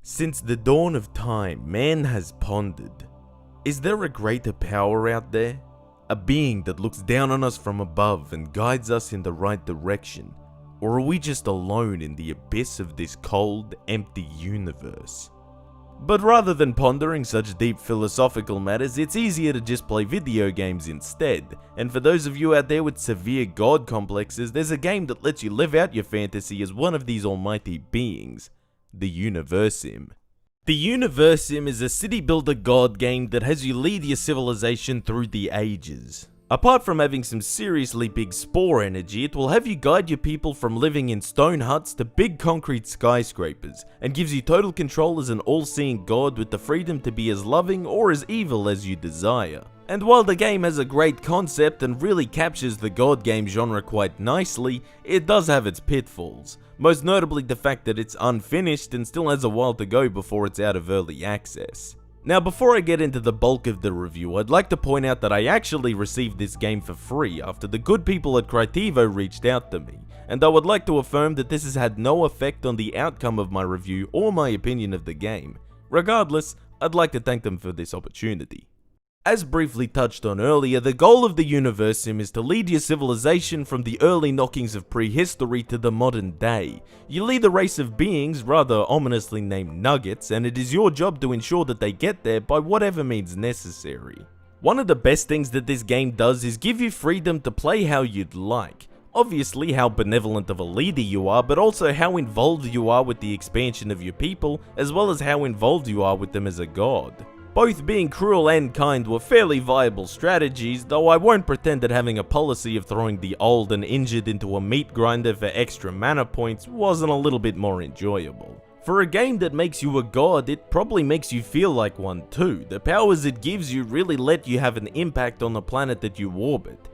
Since the dawn of time, man has pondered. Is there a greater power out there? A being that looks down on us from above and guides us in the right direction? Or are we just alone in the abyss of this cold, empty universe? But rather than pondering such deep philosophical matters, it's easier to just play video games instead. And for those of you out there with severe god complexes, there's a game that lets you live out your fantasy as one of these almighty beings. The Universim. The Universim is a city builder god game that has you lead your civilization through the ages. Apart from having some seriously big spore energy, it will have you guide your people from living in stone huts to big concrete skyscrapers, and gives you total control as an all-seeing god with the freedom to be as loving or as evil as you desire. And while the game has a great concept and really captures the god game genre quite nicely, it does have its pitfalls. Most notably the fact that it's unfinished and still has a while to go before it's out of early access. Now before I get into the bulk of the review, I'd like to point out that I actually received this game for free after the good people at Critivo reached out to me, and I would like to affirm that this has had no effect on the outcome of my review or my opinion of the game. Regardless, I'd like to thank them for this opportunity. As briefly touched on earlier, the goal of the Universim is to lead your civilization from the early knockings of prehistory to the modern day. You lead a race of beings, rather ominously named nuggets, and it is your job to ensure that they get there by whatever means necessary. One of the best things that this game does is give you freedom to play how you'd like. Obviously how benevolent of a leader you are, but also how involved you are with the expansion of your people, as well as how involved you are with them as a god. Both being cruel and kind were fairly viable strategies, though I won't pretend that having a policy of throwing the old and injured into a meat grinder for extra mana points wasn't a little bit more enjoyable. For a game that makes you a god, it probably makes you feel like one too. The powers it gives you really let you have an impact on the planet that you orbit,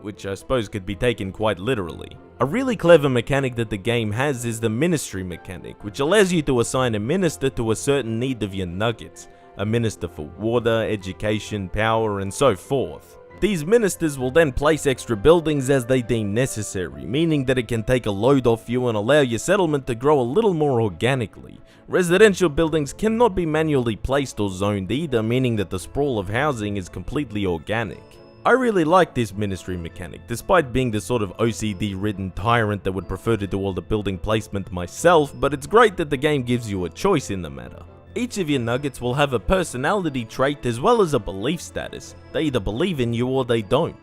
which I suppose could be taken quite literally. A really clever mechanic that the game has is the ministry mechanic, which allows you to assign a minister to a certain need of your nuggets. A minister for water, education, power, and so forth. These ministers will then place extra buildings as they deem necessary, meaning that it can take a load off you and allow your settlement to grow a little more organically. Residential buildings cannot be manually placed or zoned either, meaning that the sprawl of housing is completely organic. I really like this ministry mechanic, despite being the sort of OCD-ridden tyrant that would prefer to do all the building placement myself, but it's great that the game gives you a choice in the matter. Each of your nuggets will have a personality trait as well as a belief status. They either believe in you or they don't.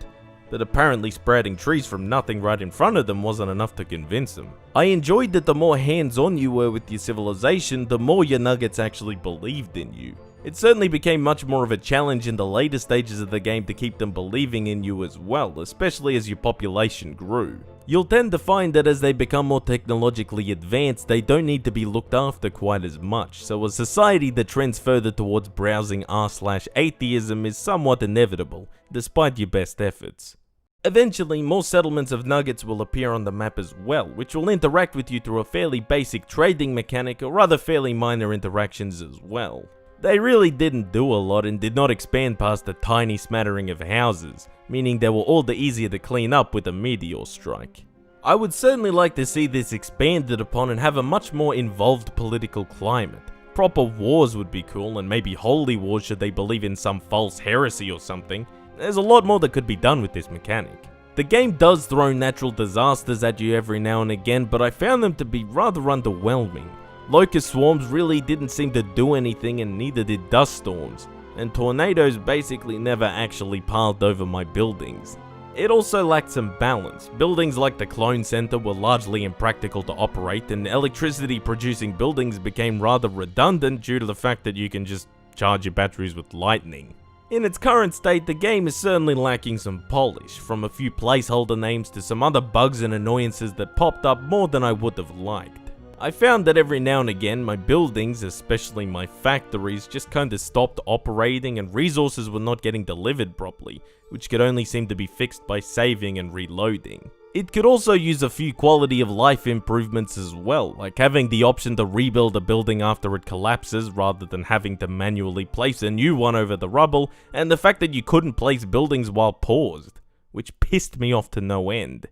But apparently sprouting trees from nothing right in front of them wasn't enough to convince them. I enjoyed that the more hands-on you were with your civilization, the more your nuggets actually believed in you. It certainly became much more of a challenge in the later stages of the game to keep them believing in you as well, especially as your population grew. You'll tend to find that as they become more technologically advanced, they don't need to be looked after quite as much, so a society that trends further towards browsing r/atheism is somewhat inevitable, despite your best efforts. Eventually, more settlements of nuggets will appear on the map as well, which will interact with you through a fairly basic trading mechanic or other fairly minor interactions as well. They really didn't do a lot and did not expand past a tiny smattering of houses, meaning they were all the easier to clean up with a meteor strike. I would certainly like to see this expanded upon and have a much more involved political climate. Proper wars would be cool, and maybe holy wars should they believe in some false heresy or something. There's a lot more that could be done with this mechanic. The game does throw natural disasters at you every now and again, but I found them to be rather underwhelming. Locust swarms really didn't seem to do anything, and neither did dust storms, and tornadoes basically never actually piled over my buildings. It also lacked some balance. Buildings like the clone center were largely impractical to operate, and electricity producing buildings became rather redundant due to the fact that you can just charge your batteries with lightning. In its current state, the game is certainly lacking some polish, from a few placeholder names to some other bugs and annoyances that popped up more than I would have liked. I found that every now and again my buildings, especially my factories, just kinda stopped operating and resources were not getting delivered properly, which could only seem to be fixed by saving and reloading. It could also use a few quality of life improvements as well, like having the option to rebuild a building after it collapses rather than having to manually place a new one over the rubble, and the fact that you couldn't place buildings while paused, which pissed me off to no end.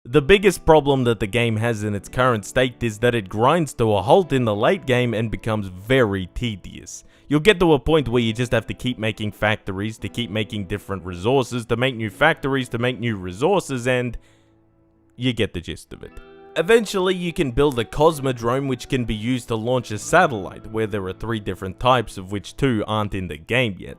The biggest problem that the game has in its current state is that it grinds to a halt in the late game and becomes very tedious. You'll get to a point where you just have to keep making factories, to keep making different resources, to make new factories, to make new resources, and you get the gist of it. Eventually, you can build a cosmodrome which can be used to launch a satellite, where there are 3 different types of which 2 aren't in the game yet.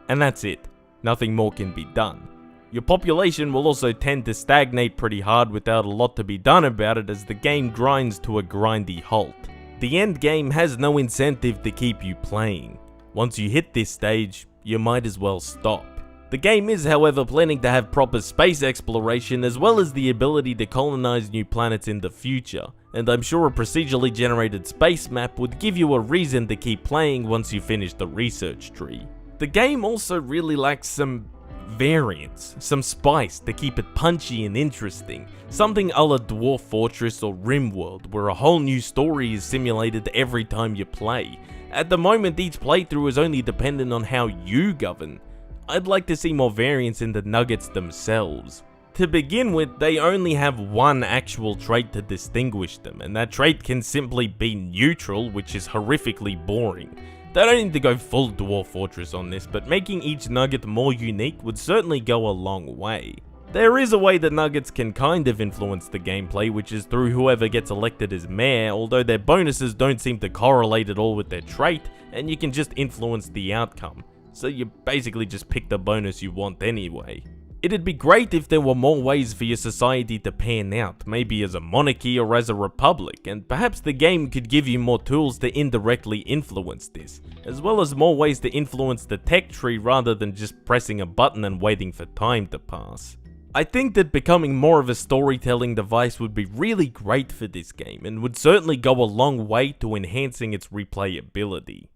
And that's it. Nothing more can be done. Your population will also tend to stagnate pretty hard without a lot to be done about it as the game grinds to a grindy halt. The end game has no incentive to keep you playing. Once you hit this stage, you might as well stop. The game is, however, planning to have proper space exploration as well as the ability to colonize new planets in the future, and I'm sure a procedurally generated space map would give you a reason to keep playing once you finish the research tree. The game also really lacks some variance, some spice to keep it punchy and interesting, something a la Dwarf Fortress or RimWorld, where a whole new story is simulated every time you play. At the moment, each playthrough is only dependent on how you govern. I'd like to see more variance in the nuggets themselves. To begin with, they only have one actual trait to distinguish them, and that trait can simply be neutral, which is horrifically boring. They don't need to go full Dwarf Fortress on this, but making each nugget more unique would certainly go a long way. There is a way that nuggets can kind of influence the gameplay, which is through whoever gets elected as mayor, although their bonuses don't seem to correlate at all with their trait, and you can just influence the outcome. So you basically just pick the bonus you want anyway. It'd be great if there were more ways for your society to pan out, maybe as a monarchy or as a republic, and perhaps the game could give you more tools to indirectly influence this, as well as more ways to influence the tech tree rather than just pressing a button and waiting for time to pass. I think that becoming more of a storytelling device would be really great for this game, and would certainly go a long way to enhancing its replayability.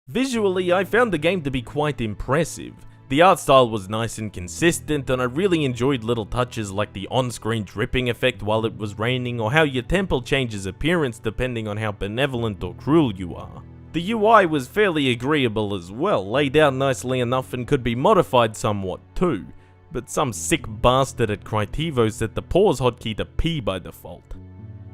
Visually, I found the game to be quite impressive. The art style was nice and consistent, and I really enjoyed little touches like the on-screen dripping effect while it was raining, or how your temple changes appearance depending on how benevolent or cruel you are. The UI was fairly agreeable as well, laid out nicely enough and could be modified somewhat too, but some sick bastard at Critivo set the pause hotkey to P by default.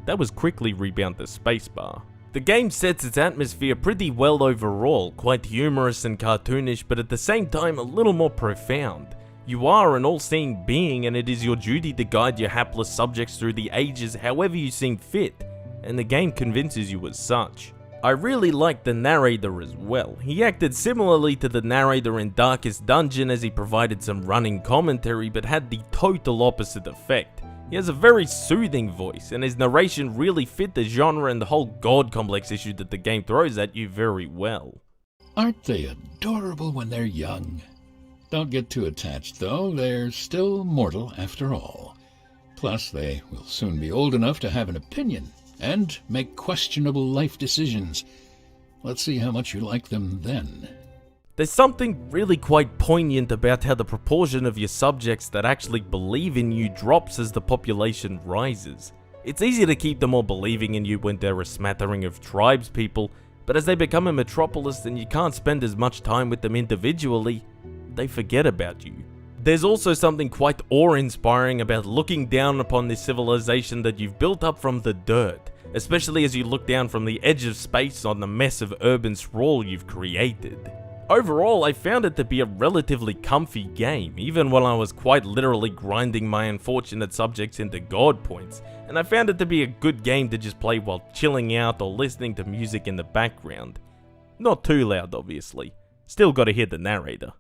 That was quickly rebound to spacebar. The game sets its atmosphere pretty well overall, quite humorous and cartoonish, but at the same time a little more profound. You are an all-seeing being, and it is your duty to guide your hapless subjects through the ages however you seem fit, and the game convinces you as such. I really liked the narrator as well. He acted similarly to the narrator in Darkest Dungeon as he provided some running commentary, but had the total opposite effect. He has a very soothing voice, and his narration really fit the genre and the whole god complex issue that the game throws at you very well. Aren't they adorable when they're young? Don't get too attached, though. They're still mortal after all. Plus, they will soon be old enough to have an opinion and make questionable life decisions. Let's see how much you like them then. There's something really quite poignant about how the proportion of your subjects that actually believe in you drops as the population rises. It's easy to keep them all believing in you when they're a smattering of tribes people, but as they become a metropolis and you can't spend as much time with them individually, they forget about you. There's also something quite awe-inspiring about looking down upon this civilization that you've built up from the dirt, especially as you look down from the edge of space on the mess of urban sprawl you've created. Overall, I found it to be a relatively comfy game, even while I was quite literally grinding my unfortunate subjects into god points, and I found it to be a good game to just play while chilling out or listening to music in the background. Not too loud, obviously. Still gotta hear the narrator.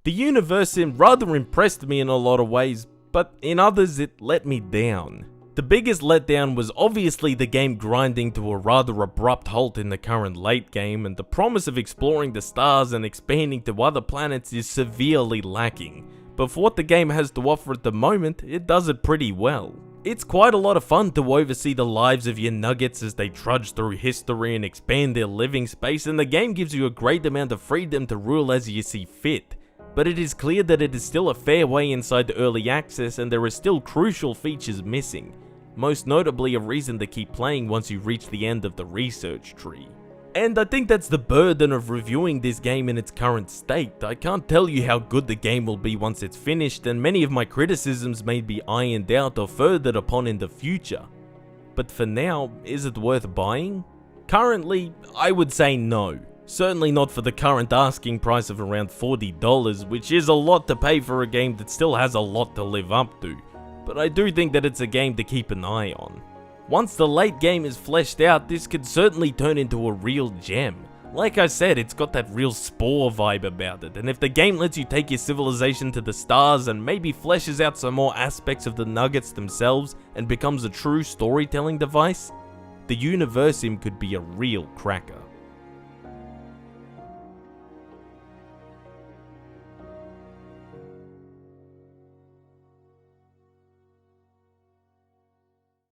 The Universim rather impressed me in a lot of ways, but in others it let me down. The biggest letdown was obviously the game grinding to a rather abrupt halt in the current late game, and the promise of exploring the stars and expanding to other planets is severely lacking. But for what the game has to offer at the moment, it does it pretty well. It's quite a lot of fun to oversee the lives of your nuggets as they trudge through history and expand their living space, and the game gives you a great amount of freedom to rule as you see fit. But it is clear that it is still a fair way inside the early access, and there are still crucial features missing. Most notably a reason to keep playing once you reach the end of the research tree. And I think that's the burden of reviewing this game in its current state. I can't tell you how good the game will be once it's finished, and many of my criticisms may be ironed out or furthered upon in the future. But for now, is it worth buying? Currently, I would say no. Certainly not for the current asking price of around $40, which is a lot to pay for a game that still has a lot to live up to. But I do think that it's a game to keep an eye on. Once the late game is fleshed out, this could certainly turn into a real gem. Like I said, it's got that real Spore vibe about it, and if the game lets you take your civilization to the stars and maybe fleshes out some more aspects of the nuggets themselves and becomes a true storytelling device, the Universim could be a real cracker.